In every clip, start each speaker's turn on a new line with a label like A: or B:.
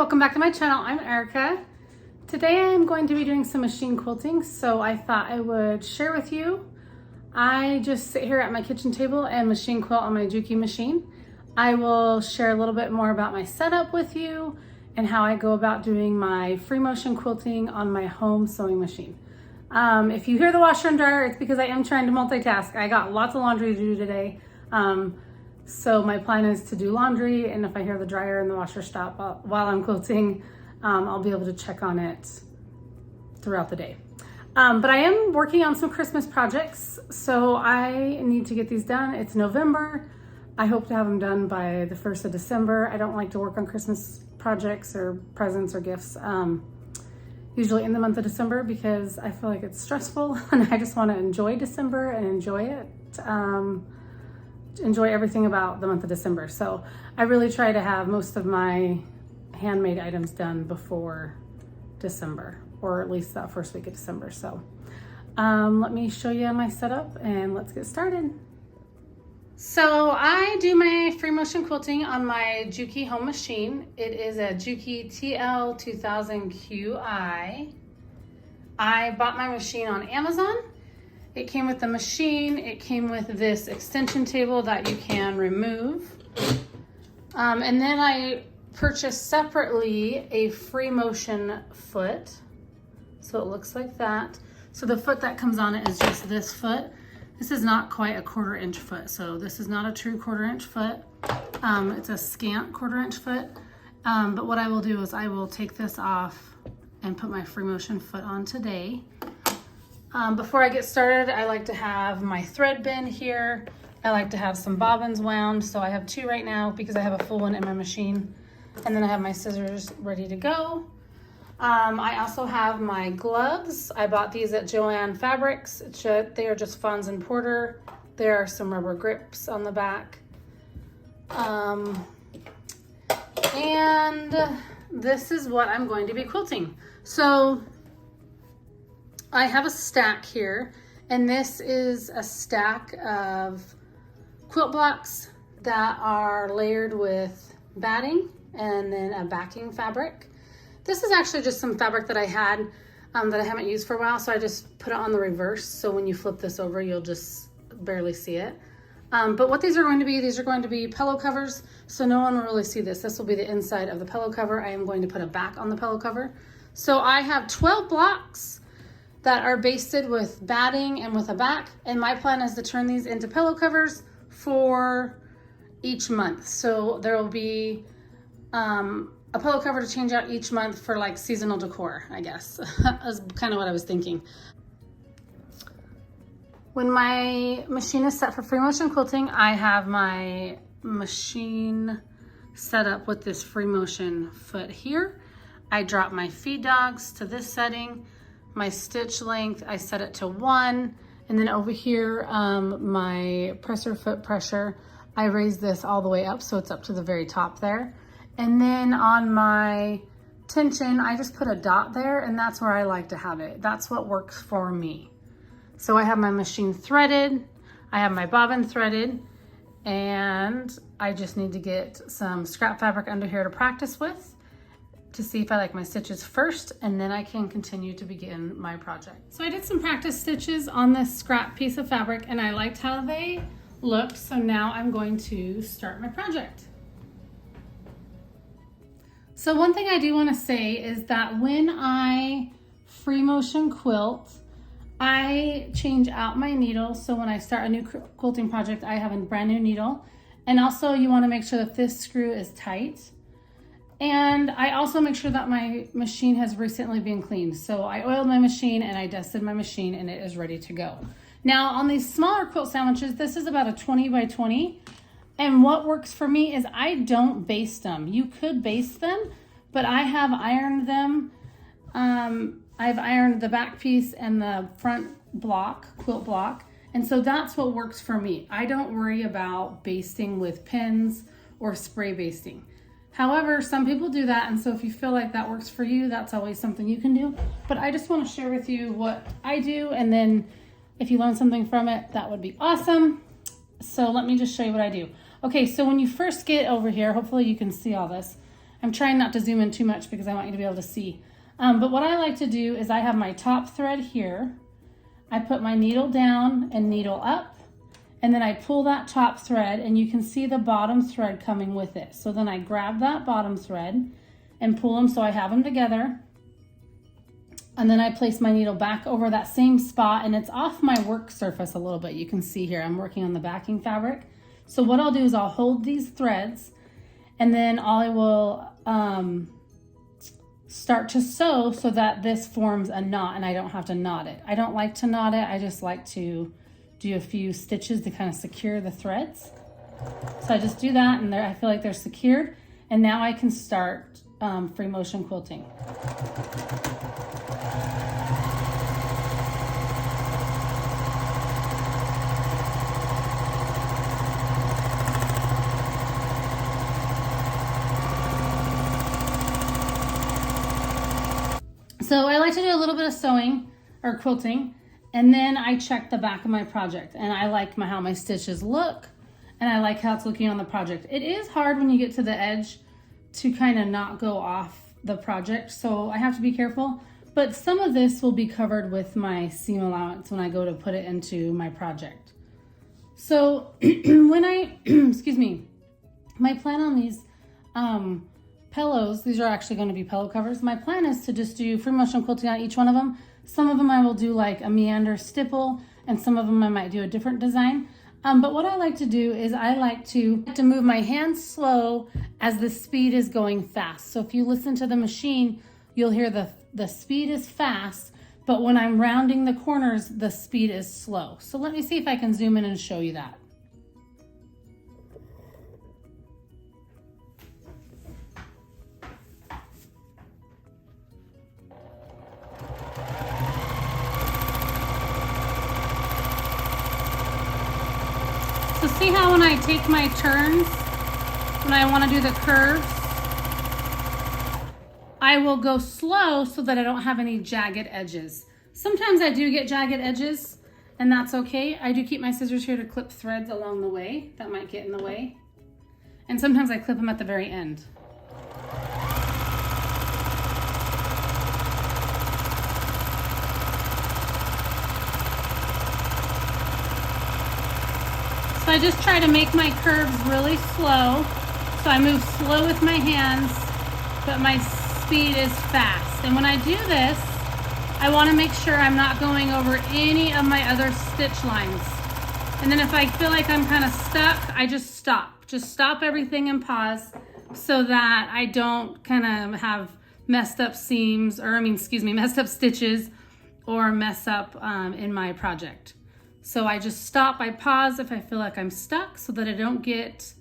A: welcome back to my channel. I'm Erica. Today I'm going to be doing some machine quilting, so I thought I would share with you. I just sit here at my kitchen table and machine quilt on my Juki machine. I will share a little bit more about my setup with you and how I go about doing my free motion quilting on my home sewing machine. If you hear the washer and dryer, it's because I am trying to multitask. I got lots of laundry to do today. So my plan is to do laundry, and if I hear the dryer and the washer stop while I'm quilting, I'll be able to check on it throughout the day. But I am working on some Christmas projects, so I need to get these done. It's November. I hope to have them done by the 1st of December. I don't like to work on Christmas projects or presents or gifts, usually in the month of December, because I feel like it's stressful and I just want to enjoy December and enjoy it. Enjoy everything about the month of December. So I really try to have most of my handmade items done before December, or at least that first week of December. So let me show you my setup and let's get started. So I do my free motion quilting on my Juki home machine. It is a Juki TL2000QI. I bought my machine on Amazon. It came with the machine. It came with this extension table that you can remove. And then I purchased separately a free motion foot. So it looks like that. So the foot that comes on it is just this foot. This is not quite a 1/4 inch foot. So this is not a true 1/4 inch foot. It's a scant 1/4 inch foot. But what I will do is I will take this off and put my free motion foot on today. Before I get started, I like to have my thread bin here. I like to have some bobbins wound. So I have 2 right now because I have a full one in my machine. And then I have my scissors ready to go. I also have my gloves. I bought these at Joann Fabrics. They are just Fons and Porter. There are some rubber grips on the back. And this is what I'm going to be quilting. So I have a stack here, and this is a stack of quilt blocks that are layered with batting and then a backing fabric. This is actually just some fabric that I had that I haven't used for a while, so I just put it on the reverse, so when you flip this over, you'll just barely see it. But what these are going to be pillow covers, so no one will really see this. This will be the inside of the pillow cover. I am going to put a back on the pillow cover. So I have 12 blocks that are basted with batting and with a back, and my plan is to turn these into pillow covers for each month. So there will be a pillow cover to change out each month for like seasonal decor, I guess. That's kind of what I was thinking. When my machine is set for free motion quilting, I have my machine set up with this free motion foot here. I drop my feed dogs to this setting. My stitch length, I set it to 1. And then over here, my presser foot pressure, I raise this all the way up, so it's up to the very top there. And then on my tension, I just put a dot there, and that's where I like to have it. That's what works for me. So I have my machine threaded, I have my bobbin threaded, and I just need to get some scrap fabric under here to practice with, to see if I like my stitches first, and then I can continue to begin my project. So I did some practice stitches on this scrap piece of fabric, and I liked how they looked, so now I'm going to start my project. So one thing I do want to say is that when I free motion quilt, I change out my needle. So when I start a new quilting project, I have a brand new needle. And also you want to make sure that this screw is tight. And I also make sure that my machine has recently been cleaned. So I oiled my machine and I dusted my machine, and it is ready to go. Now on these smaller quilt sandwiches, this is about a 20 by 20. And what works for me is I don't baste them. You could baste them, but I have ironed them. I've ironed the back piece and the front block, quilt block. And so that's what works for me. I don't worry about basting with pins or spray basting. However, some people do that, and so if you feel like that works for you, that's always something you can do. But I just want to share with you what I do, and then if you learn something from it, that would be awesome. So let me just show you what I do. Okay, so when you first get over here, hopefully you can see all this. I'm trying not to zoom in too much because I want you to be able to see. But what I like to do is I have my top thread here. I put my needle down and needle up, and then I pull that top thread, and you can see the bottom thread coming with it. So then I grab that bottom thread and pull them so I have them together. And then I place my needle back over that same spot, and it's off my work surface a little bit. You can see here, I'm working on the backing fabric. So what I'll do is I'll hold these threads, and then I will start to sew so that this forms a knot and I don't have to knot it. I don't like to knot it. I just like to do a few stitches to kind of secure the threads. So I just do that, and I feel like they're secured. And now I can start free motion quilting. So I like to do a little bit of sewing or quilting, and then I check the back of my project, and I like how my stitches look, and I like how it's looking on the project. It is hard when you get to the edge to kind of not go off the project, so I have to be careful, but some of this will be covered with my seam allowance when I go to put it into my project. So when I, excuse me, my plan on these pillows, these are actually going to be pillow covers. My plan is to just do free motion quilting on each one of them. Some of them I will do like a meander stipple, and some of them I might do a different design. But what I like to do is I like to move my hands slow as the speed is going fast. So if you listen to the machine, you'll hear the speed is fast, but when I'm rounding the corners, the speed is slow. So let me see if I can zoom in and show you that. So see how when I take my turns, when I want to do the curves, I will go slow so that I don't have any jagged edges. Sometimes I do get jagged edges, and that's okay. I do keep my scissors here to clip threads along the way that might get in the way. And sometimes I clip them at the very end. So I just try to make my curves really slow. So I move slow with my hands, but my speed is fast. And when I do this, I want to make sure I'm not going over any of my other stitch lines. And then if I feel like I'm kind of stuck, I just stop. Just stop everything and pause so that I don't kind of have messed up seams, or messed up stitches, or mess up in my project. So I just stop, I pause if I feel like I'm stuck so that I don't get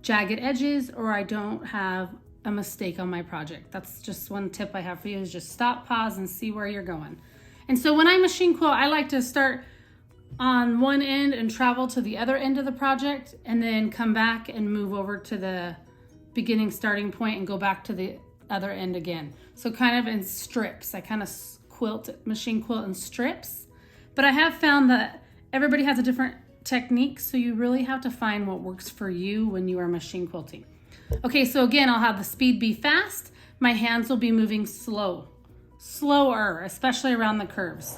A: jagged edges or I don't have a mistake on my project. That's just one tip I have for you, is just stop, pause, and see where you're going. And so when I machine quilt, I like to start on one end and travel to the other end of the project, and then come back and move over to the beginning starting point and go back to the other end again. So kind of in strips. I kind of machine quilt in strips. But I have found that everybody has a different technique, so you really have to find what works for you when you are machine quilting. Okay, so again, I'll have the speed be fast. My hands will be moving slower, especially around the curves.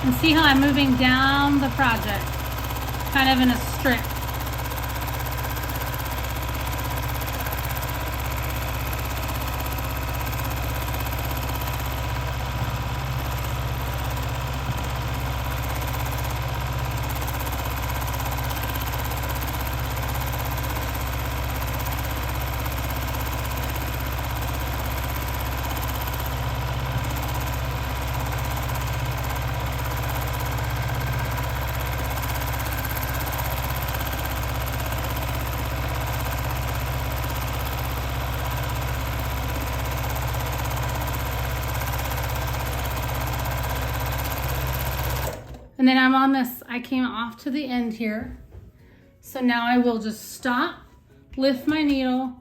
A: And see how I'm moving down the project, kind of in a strip. And then I'm on this, I came off to the end here. So now I will just stop, lift my needle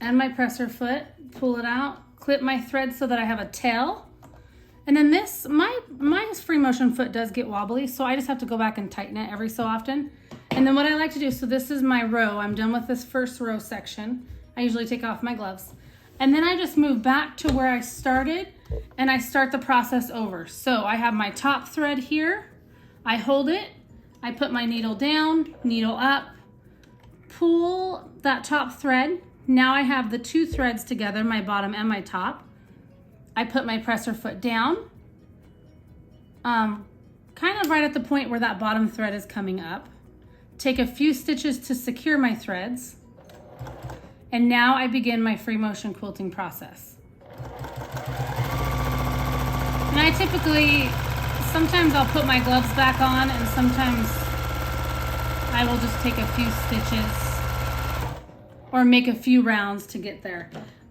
A: and my presser foot, pull it out, clip my thread so that I have a tail. And then this, my free motion foot does get wobbly, so I just have to go back and tighten it every so often. And then what I like to do, so this is my row. I'm done with this first row section. I usually take off my gloves. And then I just move back to where I started and I start the process over. So I have my top thread here. I hold it, I put my needle down, needle up, pull that top thread. Now I have the two threads together, my bottom and my top. I put my presser foot down, kind of right at the point where that bottom thread is coming up. Take a few stitches to secure my threads. And now I begin my free motion quilting process. And I typically, sometimes I'll put my gloves back on and sometimes I will just take a few stitches or make a few rounds to get there.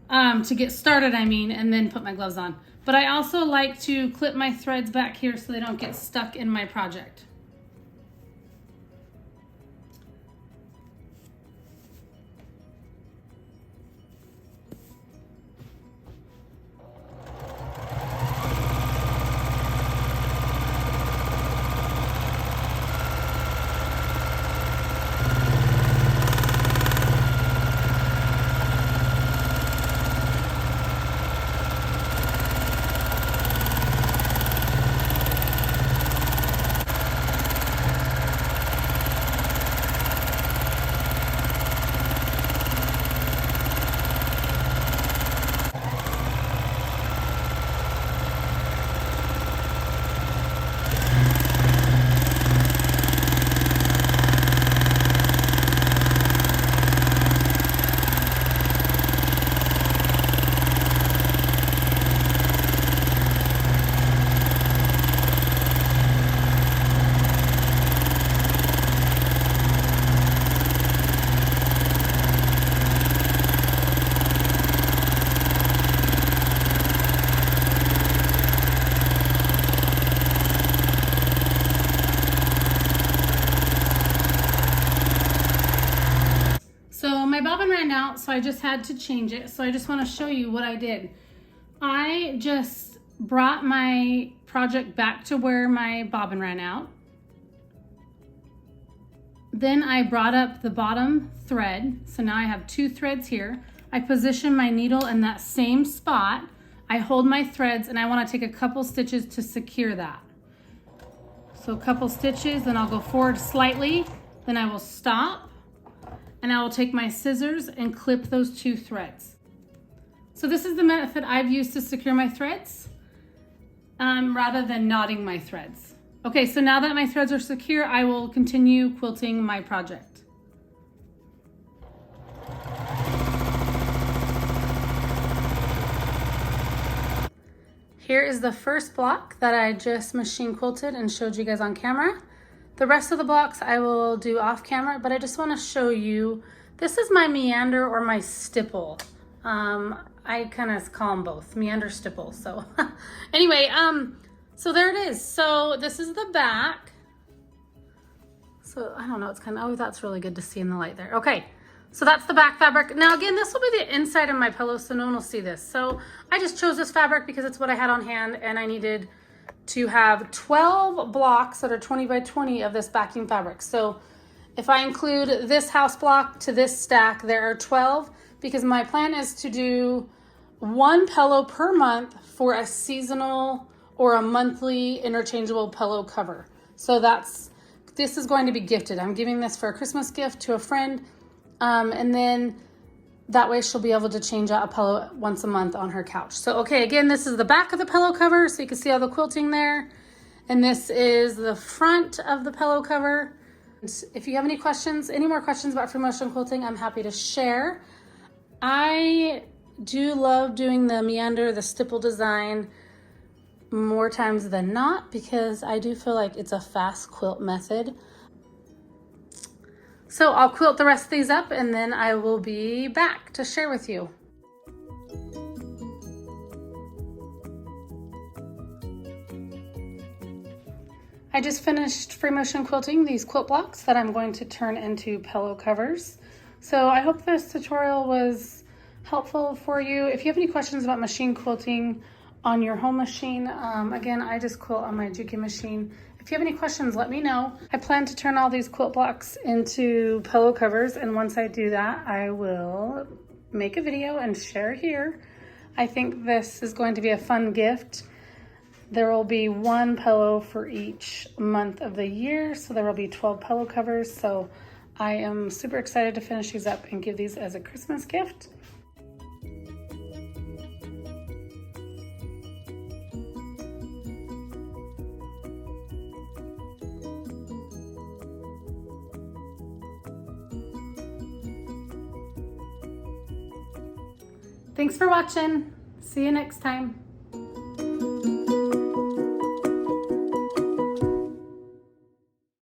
A: To get started, I mean, and then put my gloves on. But I also like to clip my threads back here so they don't get stuck in my project. My bobbin ran out, so I just had to change it. So I just want to show you what I did. I just brought my project back to where my bobbin ran out. Then I brought up the bottom thread. So now I have two threads here. I position my needle in that same spot. I hold my threads and I want to take a couple stitches to secure that. So a couple stitches, then I'll go forward slightly, then I will stop. And I will take my scissors and clip those two threads. So this is the method I've used to secure my threads rather than knotting my threads. Okay, so now that my threads are secure, I will continue quilting my project. Here is the first block that I just machine quilted and showed you guys on camera. The rest of the blocks I will do off camera, but I just want to show you, this is my meander or my stipple. I kind of call them both, meander, stipple. So anyway, so there it is. So this is the back. So I don't know, it's kind of, oh, that's really good to see in the light there. Okay, so that's the back fabric. Now again, this will be the inside of my pillow, so no one will see this. So I just chose this fabric because it's what I had on hand and I needed to have 12 blocks that are 20 by 20 of this backing fabric. So if I include this house block to this stack, there are 12 because my plan is to do one pillow per month for a seasonal or a monthly interchangeable pillow cover. So this is going to be gifted. I'm giving this for a Christmas gift to a friend. And then that way she'll be able to change out a pillow once a month on her couch. So, okay, again, this is the back of the pillow cover, so you can see all the quilting there. And this is the front of the pillow cover. If you have any questions, any more questions about free motion quilting, I'm happy to share. I do love doing the meander, the stipple design more times than not because I do feel like it's a fast quilt method. So I'll quilt the rest of these up and then I will be back to share with you. I just finished free motion quilting these quilt blocks that I'm going to turn into pillow covers. So I hope this tutorial was helpful for you. If you have any questions about machine quilting on your home machine, again, I just quilt on my Juki machine. If you have any questions, let me know. I plan to turn all these quilt blocks into pillow covers, and once I do that, I will make a video and share here. I think this is going to be a fun gift. There will be one pillow for each month of the year, so there will be 12 pillow covers. So I am super excited to finish these up and give these as a Christmas gift. Thanks for watching. See you next time.